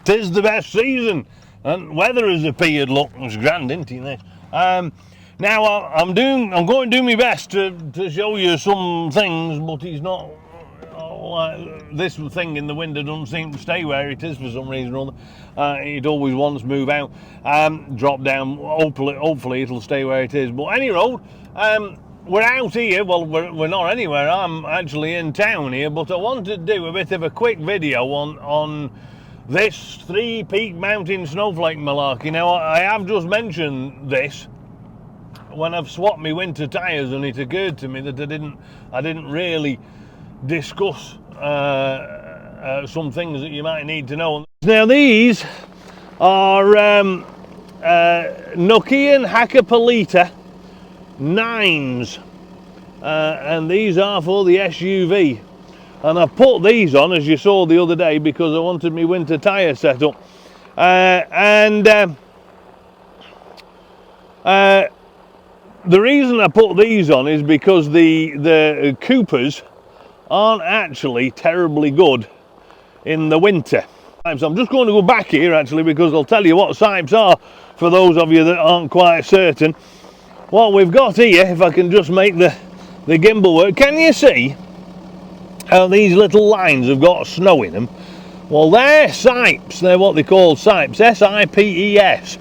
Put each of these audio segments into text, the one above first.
'Tis the best season, and weather has appeared. Look, it's grand, isn't it? Now I'm going to do my best to show you some things, but it's not like this thing in the window doesn't seem to stay where it is for some reason or other. It always wants to move out, drop down. Hopefully it'll stay where it is. But any road, we're out here. Well, we're not anywhere. I'm actually in town here, but I wanted to do a bit of a quick video on this 3 Peak Mountain Snowflake malarkey. Now, I have just mentioned this when I've swapped my winter tyres, and it occurred to me that I didn't really discuss some things that you might need to know. Now, these are Nokian Hack 9s, and these are for the SUV. And I put these on, as you saw the other day, because I wanted my winter tyre set up. The reason I put these on is because the Coopers aren't actually terribly good in the winter. So I'm just going to go back here actually, because I'll tell you what sipes are for those of you that aren't quite certain. What we've got here, if I can just make the gimbal work, can you see how these little lines have got snow in them? Well, they're sipes. They're what they call sipes, S-I-P-E-S.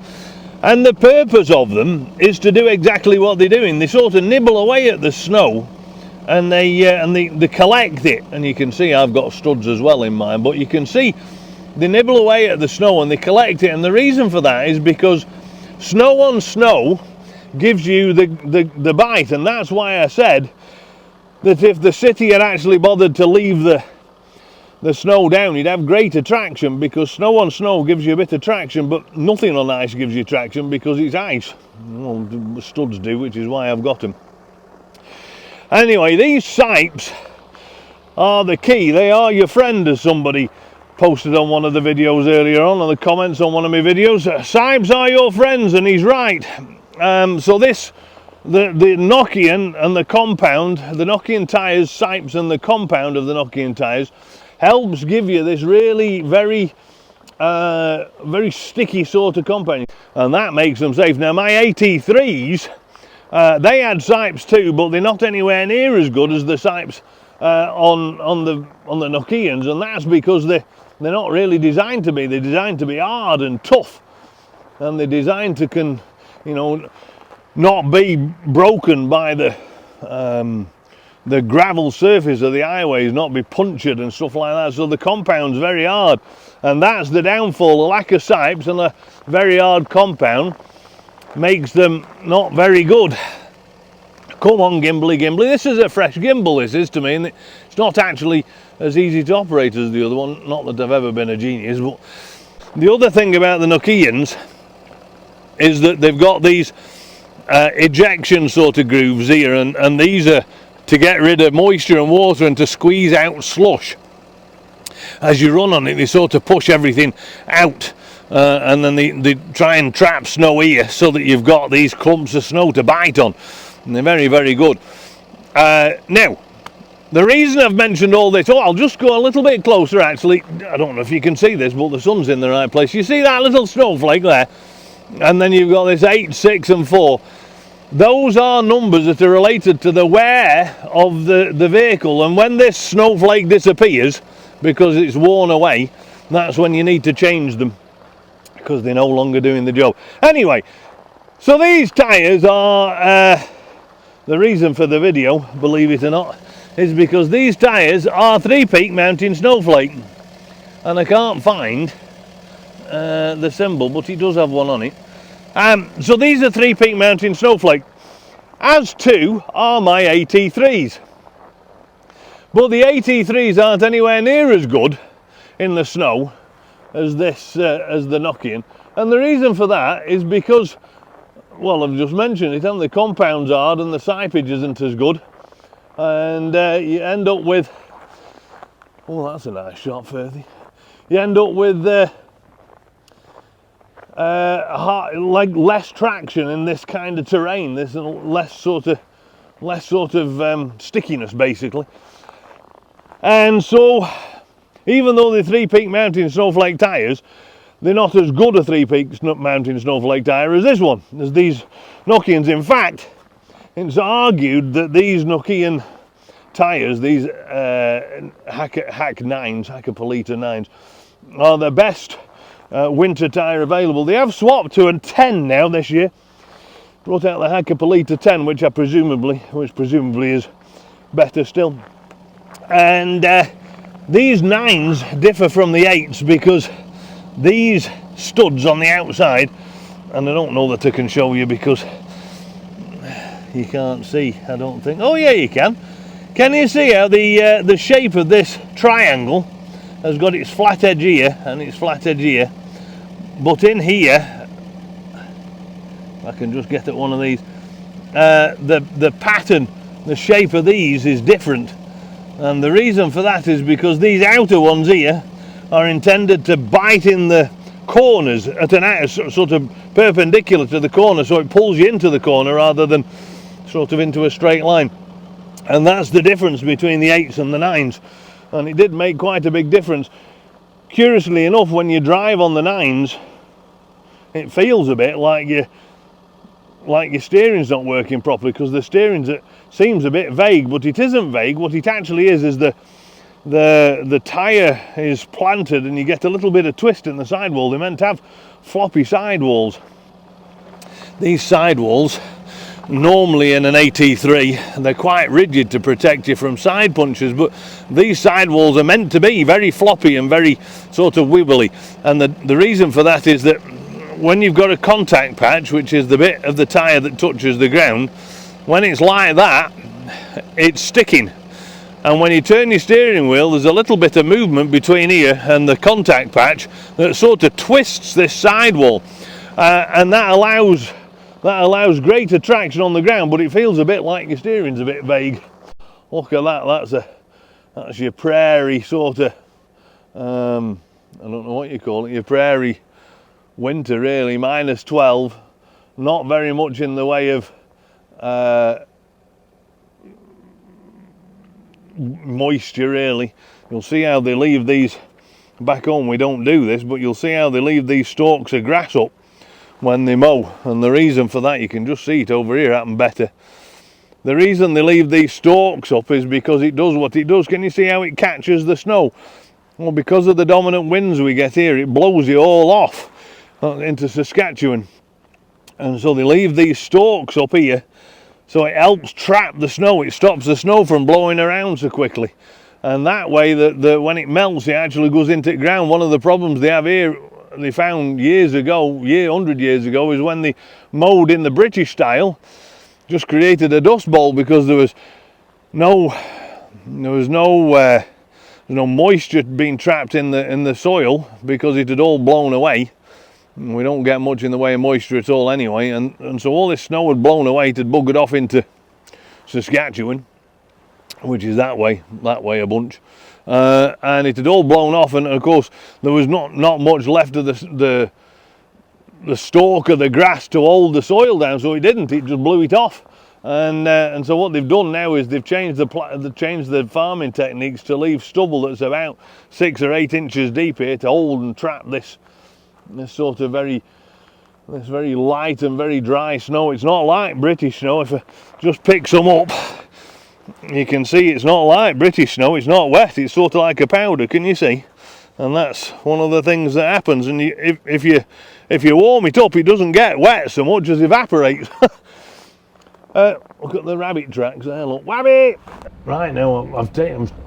And the purpose of them is to do exactly what they're doing. They sort of nibble away at the snow, and they collect it. And you can see I've got studs as well in mine, but you can see they nibble away at the snow and they collect it. And the reason for that is because snow on snow gives you the bite, and that's why I said that if the city had actually bothered to leave the snow down, you'd have greater traction, because snow on snow gives you a bit of traction, but nothing on ice gives you traction because it's ice. Well, the studs do, which is why I've got them. Anyway, these sipes are the key. They are your friend, as somebody posted on one of the videos earlier on the comments on one of my videos. Sipes are your friends, and he's right. So this, the Nokian and the compound, the Nokian tyres, sipes and the compound of the Nokian tyres helps give you this really very sticky sort of compound, and that makes them safe. Now, my AT3s, they had sipes too, but they're not anywhere near as good as the sipes on the Nokians, and that's because they're not really designed to be. They're designed to be hard and tough, and they're designed to not be broken by the gravel surface of the highways, not be punctured and stuff like that. So the compound's very hard, and that's the downfall. A lack of sipes and a very hard compound makes them not very good. Come on, gimbly. This is a fresh gimbal, this is, to me, and it's not actually as easy to operate as the other one. Not that I've ever been a genius, but the other thing about the Nokians is that they've got these ejection sort of grooves here, and these are to get rid of moisture and water and to squeeze out slush. As you run on it, they sort of push everything out, and then they try and trap snow here so that you've got these clumps of snow to bite on, and they're very, very good. Now, the reason I've mentioned all this, I'll just go a little bit closer actually. I don't know if you can see this, but the sun's in the right place. You see that little snowflake there? And then you've got this 8, 6 and 4. Those are numbers that are related to the wear of the vehicle, and when this snowflake disappears because it's worn away, that's when you need to change them, because they're no longer doing the job. Anyway, so these tyres are the reason for the video, believe it or not, is because these tyres are 3 Peak Mountain Snowflake, and I can't find the symbol, but it does have one on it. So these are 3 Peak Mountain Snowflake, as 2 are my AT3s. But the AT3s aren't anywhere near as good in the snow as this, as the Nokian. And the reason for that is because, well, I've just mentioned it, and the compound's hard and the sipage isn't as good. And you end up with, oh, that's a nice shot, Ferdy. You end up with like less traction in this kind of terrain. There's less sort of stickiness, basically. And so Even though they're 3 Peak Mountain Snowflake tyres, they're not as good a 3 Peak Mountain Snowflake tyre as this one, as these Nokians. In fact, it's argued that these Nokian tyres, these Hack 9s, Hack-Polita 9s, are the best winter tyre available. They have swapped to a 10 now this year. Brought out the Hack-Polita 10, which presumably is better still. And these 9s differ from the 8s because these studs on the outside, and I don't know that I can show you because you can't see, I don't think. Oh yeah, you can. Can you see how the shape of this triangle has got its flat edge here and its flat edge here, but in here, I can just get at one of these, the pattern, the shape of these is different, and the reason for that is because these outer ones here are intended to bite in the corners at an sort of perpendicular to the corner, so it pulls you into the corner rather than sort of into a straight line. And that's the difference between the 8s and the 9s, and it did make quite a big difference. Curiously enough, when you drive on the 9s, it feels a bit like your steering's not working properly, because the steering seems a bit vague, but it isn't vague. What it actually is the tyre is planted and you get a little bit of twist in the sidewall. They're meant to have floppy sidewalls. These sidewalls, normally in an AT3, they're quite rigid to protect you from side punches, but these sidewalls are meant to be very floppy and very sort of wibbly. And the reason for that is that when you've got a contact patch, which is the bit of the tyre that touches the ground, when it's like that, it's sticking. And when you turn your steering wheel, there's a little bit of movement between here and the contact patch that sort of twists this sidewall, and that allows greater traction on the ground, but it feels a bit like your steering's a bit vague. Look at that. That's your Prairie sort of, I don't know what you call it, your Prairie winter really, -12, not very much in the way of moisture really. You'll see how they leave these, back home we don't do this, but you'll see how they leave these stalks of grass up when they mow, and the reason for that, you can just see it over here happen better. The reason they leave these stalks up is because it does what it does. Can you see how it catches the snow? Well, because of the dominant winds we get here, it blows it all off into Saskatchewan, and so they leave these stalks up here so it helps trap the snow. It stops the snow from blowing around so quickly, and that way when it melts, it actually goes into the ground. One of the problems they have here, they found 100 years ago, is when they mowed in the British style, just created a dust bowl because there was no moisture being trapped in the soil because it had all blown away. We don't get much in the way of moisture at all anyway, and so all this snow had blown away, it had buggered off into Saskatchewan, which is that way a bunch, and it had all blown off, and of course there was not much left of the stalk of the grass to hold the soil down, so it just blew it off. And so what they've done now is they've changed the farming techniques to leave stubble that's about 6 or 8 inches deep here to hold and trap this sort of very light and very dry snow. It's not like British snow. If I just pick some up, you can see it's not like British snow. It's not wet. It's sort of like a powder. Can you see? And that's one of the things that happens. And if you warm it up, it doesn't get wet so much as evaporates. Look at the rabbit tracks there. Look, rabbit. Right now, I'm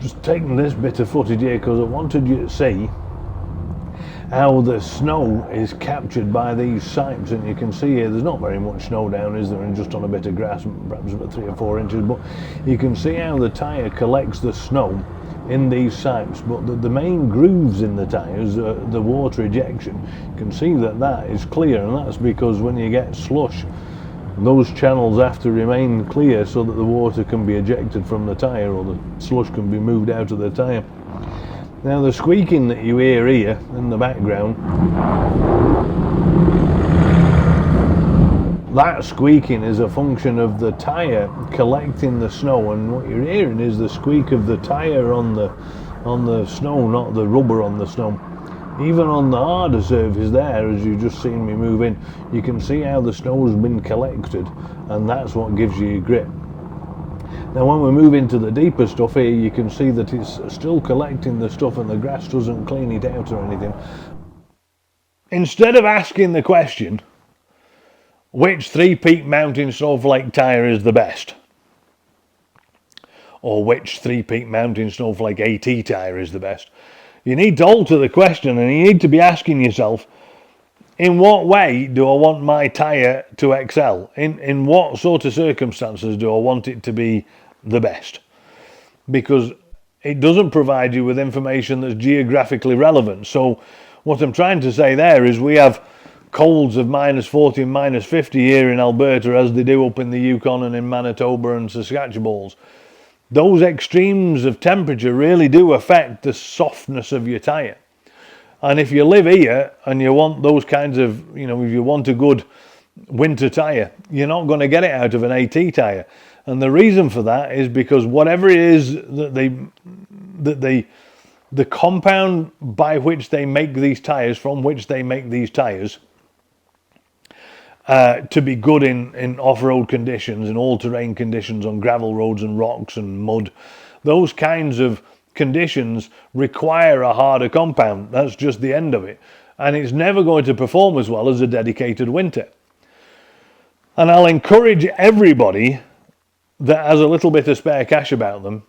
just taking this bit of footage here because I wanted you to see how the snow is captured by these sipes. And you can see here there's not very much snow down, is there, and just on a bit of grass, perhaps about 3 or 4 inches, but you can see how the tyre collects the snow in these sipes. But the main grooves in the tyres, the water ejection, you can see that is clear, and that's because when you get slush, those channels have to remain clear so that the water can be ejected from the tyre, or the slush can be moved out of the tyre. Now the squeaking that you hear here in the background, that squeaking is a function of the tyre collecting the snow, and what you're hearing is the squeak of the tyre on on the snow, not the rubber on the snow. Even on the harder surface there, as you've just seen me move in, you can see how the snow's been collected, and that's what gives you your grip. Now when we move into the deeper stuff here, you can see that it's still collecting the stuff and the grass doesn't clean it out or anything. Instead of asking the question, which 3 Peak Mountain Snowflake tyre is the best? Or which 3 Peak Mountain Snowflake AT tyre is the best? You need to alter the question, and you need to be asking yourself, in what way do I want my tyre to excel? In what sort of circumstances do I want it to be the best? Because it doesn't provide you with information that's geographically relevant. So what I'm trying to say there is we have colds of -40 and -50 here in Alberta, as they do up in the Yukon and in Manitoba and Saskatchewan. Those extremes of temperature really do affect the softness of your tyre. And if you live here and you want those kinds of, if you want a good winter tyre, you're not going to get it out of an AT tyre. And the reason for that is because whatever it is that the compound by which they make these tyres, from which they make these tyres, to be good in off-road conditions, in all-terrain conditions, on gravel roads and rocks and mud, those kinds of conditions require a harder compound. That's just the end of it. And it's never going to perform as well as a dedicated winter. And I'll encourage everybody that has a little bit of spare cash about them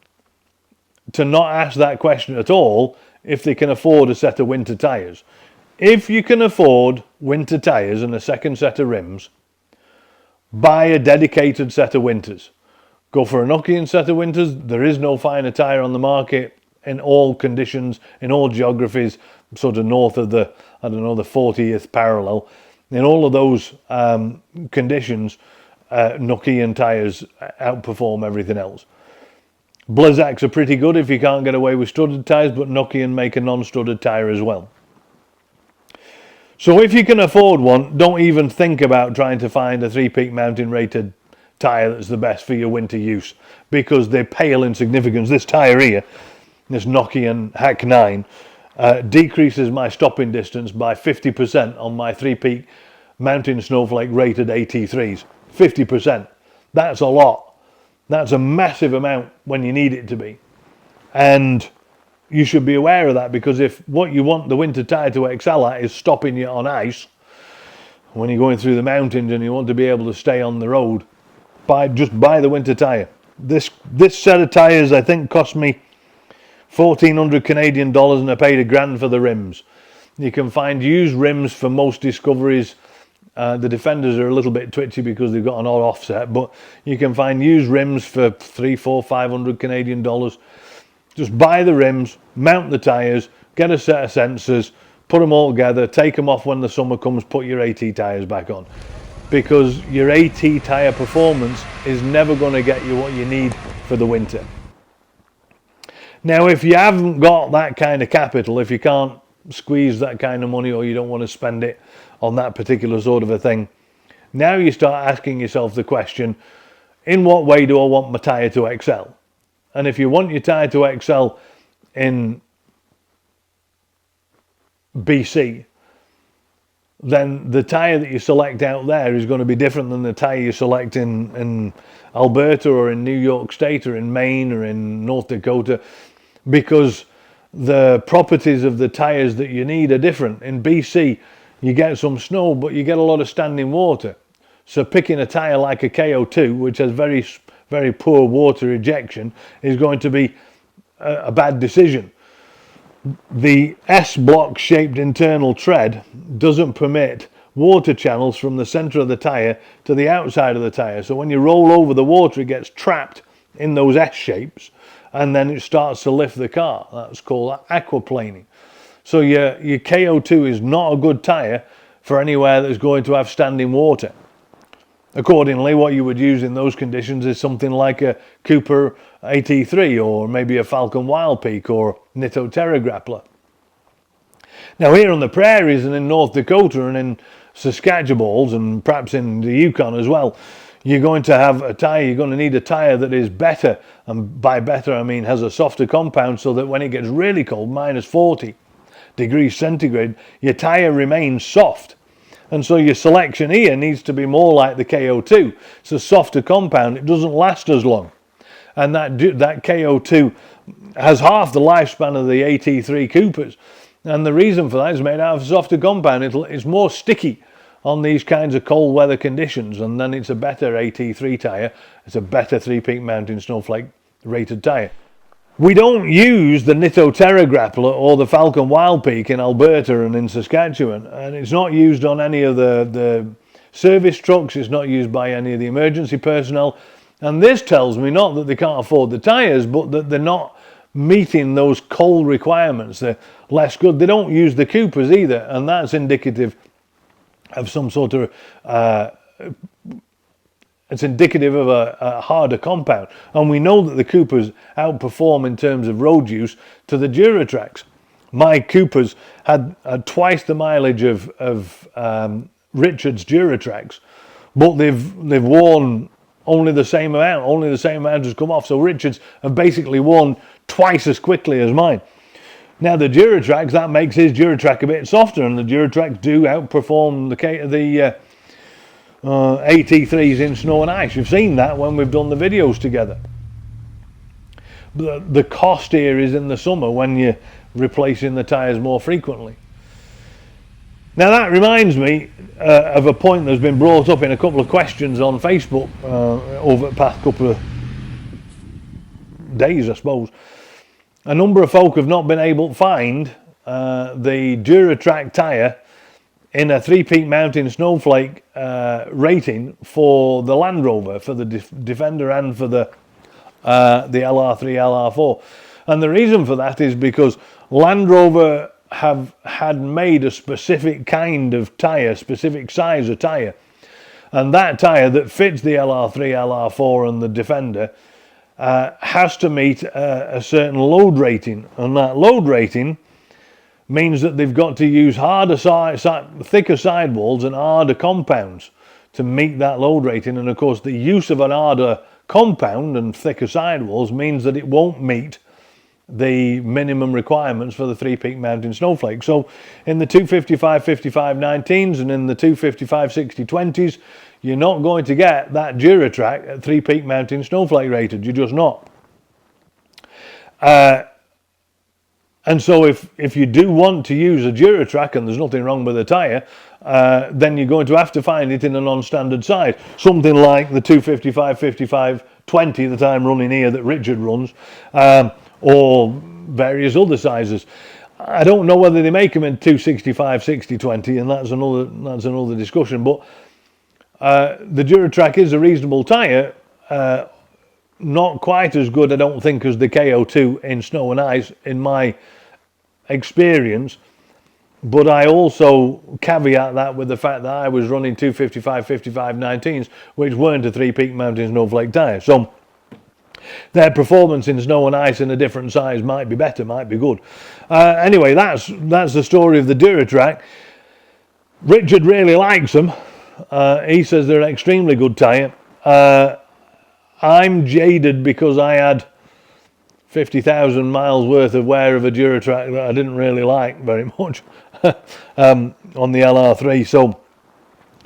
to not ask that question at all if they can afford a set of winter tyres. If you can afford winter tyres and a second set of rims, buy a dedicated set of winters. Go for a Nokian set of winters. There is no finer tyre on the market in all conditions, in all geographies, sort of north of the 40th parallel. In all of those conditions, Nokian tyres outperform everything else. Blizzaks are pretty good if you can't get away with studded tyres, but Nokian make a non-studded tyre as well. So if you can afford one, don't even think about trying to find a 3 Peak Mountain rated tyre that's the best for your winter use, because they pale in significance. This tyre here, this Nokian Hack 9, decreases my stopping distance by 50% on my 3 Peak Mountain Snowflake rated AT3s. 50%. That's a lot. That's a massive amount when you need it to be. And you should be aware of that, because if what you want the winter tyre to excel at is stopping you on ice when you're going through the mountains and you want to be able to stay on the road, just buy the winter tyre. This set of tyres I think cost me 1,400 Canadian dollars, and I paid $1,000 for the rims. You can find used rims for most Discoveries. The Defenders are a little bit twitchy because they've got an odd offset, but you can find used rims for 300, 400, 500 Canadian dollars. Just buy the rims, mount the tyres, get a set of sensors, put them all together, take them off when the summer comes, put your AT tyres back on. Because your AT tyre performance is never going to get you what you need for the winter. Now, if you haven't got that kind of capital, if you can't squeeze that kind of money, or you don't want to spend it on that particular sort of a thing, now you start asking yourself the question, in what way do I want my tyre to excel? And if you want your tyre to excel in BC, then the tyre that you select out there is going to be different than the tyre you select in Alberta or in New York State or in Maine or in North Dakota, because the properties of the tyres that you need are different. In BC, you get some snow, but you get a lot of standing water. So picking a tyre like a KO2, which has very, very poor water ejection, is going to be a bad decision. The S-block shaped internal tread doesn't permit water channels from the centre of the tyre to the outside of the tyre. So when you roll over the water, it gets trapped in those S shapes, and then it starts to lift the car. That's called aquaplaning. So your KO2 is not a good tyre for anywhere that's going to have standing water. Accordingly, what you would use in those conditions is something like a Cooper AT3, or maybe a Falcon Wild Peak, or Nitto Terra Grappler. Now here on the prairies and in North Dakota and in Saskatchewan and perhaps in the Yukon as well, you're going to have a tyre, you're going to need a tyre that is better, and by better I mean has a softer compound, so that when it gets really cold, minus 40 degrees centigrade, your tyre remains soft. And so your selection here needs to be more like the KO2. It's a softer compound, it doesn't last as long. And that KO2 has half the lifespan of the AT3 Coopers. And the reason for that is made out of a softer compound. It's more sticky on these kinds of cold weather conditions, and then it's a better AT3 tyre. It's a better 3 Peak Mountain Snowflake rated tyre. We don't use the Nitto Terra Grappler or the Falcon Wild Peak in Alberta and in Saskatchewan, and it's not used on any of the service trucks, it's not used by any of the emergency personnel, and this tells me not that they can't afford the tyres, but that they're not meeting those cold requirements. They're less good. They don't use the Coopers either, and that's indicative of some sort of it's indicative of a harder compound. And we know that the Coopers outperform in terms of road use to the Duratracs. My Coopers had twice the mileage of Richard's Duratracs, but they've worn only the same amount has come off. So Richards have basically worn twice as quickly as mine. Now the Duratracs, that makes his Duratrac a bit softer, and the Duratracs do outperform the AT3s in snow and ice. You've seen that when we've done the videos together. The cost here is in the summer when you're replacing the tyres more frequently. Now that reminds me of a point that's been brought up in a couple of questions on Facebook over the past couple of days, I suppose. A number of folk have not been able to find the Duratrac tyre in a 3 Peak Mountain Snowflake rating for the Land Rover, for the Defender and for the LR3, LR4. And the reason for that is because Land Rover had made a specific kind of tyre, specific size of tyre. And that tyre that fits the LR3, LR4 and the Defender has to meet a certain load rating, and that load rating means that they've got to use thicker sidewalls and harder compounds to meet that load rating. And of course the use of an harder compound and thicker sidewalls means that it won't meet the minimum requirements for the 3 Peak Mountain Snowflake. So in the 255 55 19s and in the 255 60 20s, you're not going to get that Duratrac at 3 Peak Mountain Snowflake rated. You're just not. And so if you do want to use a Duratrac, and there's nothing wrong with a tyre, then you're going to have to find it in a non-standard size. Something like the 255 55 20 that I'm running here, that Richard runs, or various other sizes. I don't know whether they make them in 265 60 20, and that's another discussion. But the Duratrac is a reasonable tyre, not quite as good, I don't think, as the KO2 in snow and ice in my experience, but I also caveat that with the fact that I was running 255 55 19s, which weren't a 3 Peak Mountain Snowflake tyre. So their performance in snow and ice in a different size might be better, might be good. Anyway, that's the story of the Duratrac. Richard really likes them. He says they're an extremely good tyre. I'm jaded because I had 50,000 miles worth of wear of a Duratrac that I didn't really like very much on the LR3, so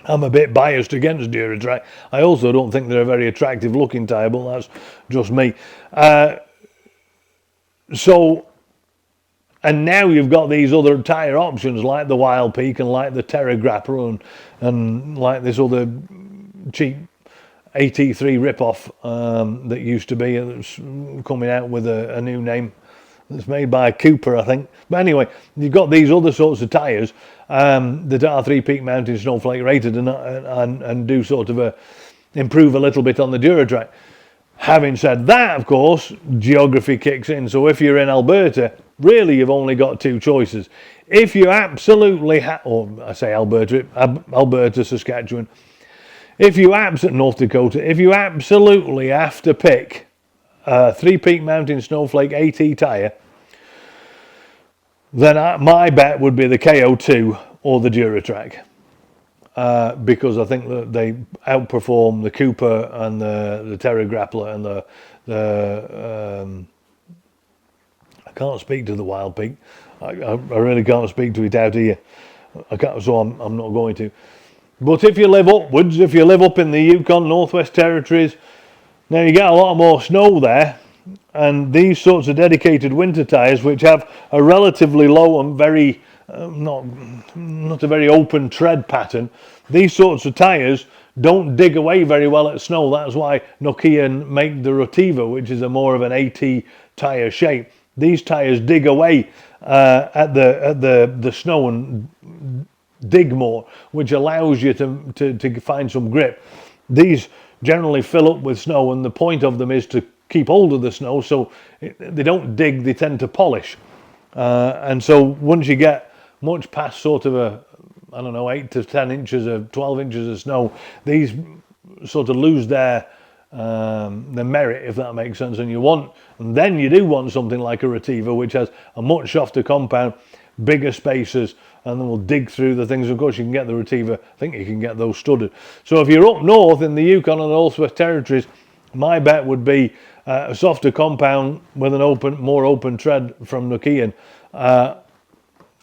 I'm a bit biased against Duratrac. I also don't think they're a very attractive looking tyre, but that's just me. And now you've got these other tyre options like the Wild Peak and like the Terra Grappler and like this other cheap AT3 rip-off that used to be, that's coming out with a new name that's made by Cooper, I think. But anyway, you've got these other sorts of tyres that are 3 Peak Mountain Snowflake rated and do sort of improve a little bit on the Duratrac. Having said that, of course, geography kicks in. So if you're in Alberta, really you've only got two choices. If you absolutely or I say Alberta, Saskatchewan, North Dakota, if you absolutely have to pick a 3 Peak Mountain Snowflake AT tyre, then my bet would be the KO2 or the Duratrac. because I think that they outperform the Cooper and the Terra Grappler and the I can't speak to the Wild Peak. I really can't speak to it out here. I can't, so I'm not going to. But if you live upwards, if you live up in the Yukon, Northwest Territories, now you get a lot more snow there, and these sorts of dedicated winter tyres, which have a relatively low and very not a very open tread pattern, these sorts of tyres don't dig away very well at snow. That's why Nokian make the Rotiva, which is a more of an AT tyre shape. These tyres dig away at the snow and dig more, which allows you to find some grip. These generally fill up with snow, and the point of them is to keep hold of the snow, so they don't dig, they tend to polish. And so once you get much past sort of I don't know, 8 to 10 inches of 12 inches of snow, these sort of lose their merit, if that makes sense. And then you do want something like a Rotiva, which has a much softer compound, bigger spacers, and then we'll dig through the things. Of course, you can get the Rotiva, I think you can get those studded. So if you're up north in the Yukon and the Northwest Territories, my bet would be a softer compound with an more open tread from Nokian.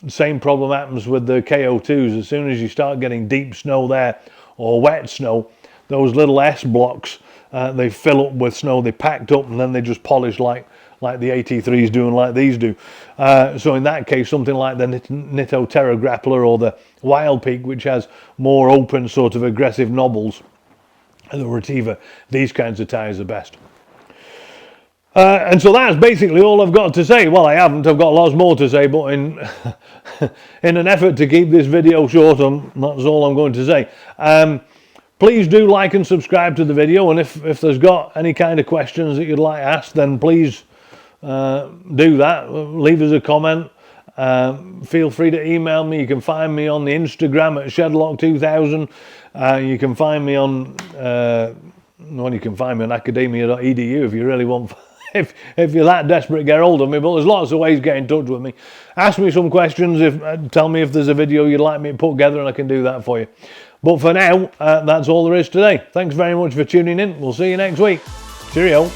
Same problem happens with the KO2s. As soon as you start getting deep snow there, or wet snow, those little S blocks, they fill up with snow, they packed up, and then they just polish like the AT3s do and like these do. So in that case, something like the Nitto Terra Grappler or the Wild Peak, which has more open sort of aggressive knobbles, and the Rotiva, these kinds of tyres are best. And so that's basically all I've got to say. Well, I haven't, I've got lots more to say, but in an effort to keep this video short, that's all I'm going to say. Please do like and subscribe to the video, and if there's got any kind of questions that you'd like asked, then please do that. Leave us a comment. Feel free to email me. You can find me on the Instagram at Shedlock2000. You can find me on you can find me on academia.edu if you really want. If you're that desperate to get hold of me, but there's lots of ways to get in touch with me. Ask me some questions, tell me if there's a video you'd like me to put together, and I can do that for you. But for now, that's all there is today. Thanks very much for tuning in. We'll see you next week. Cheerio.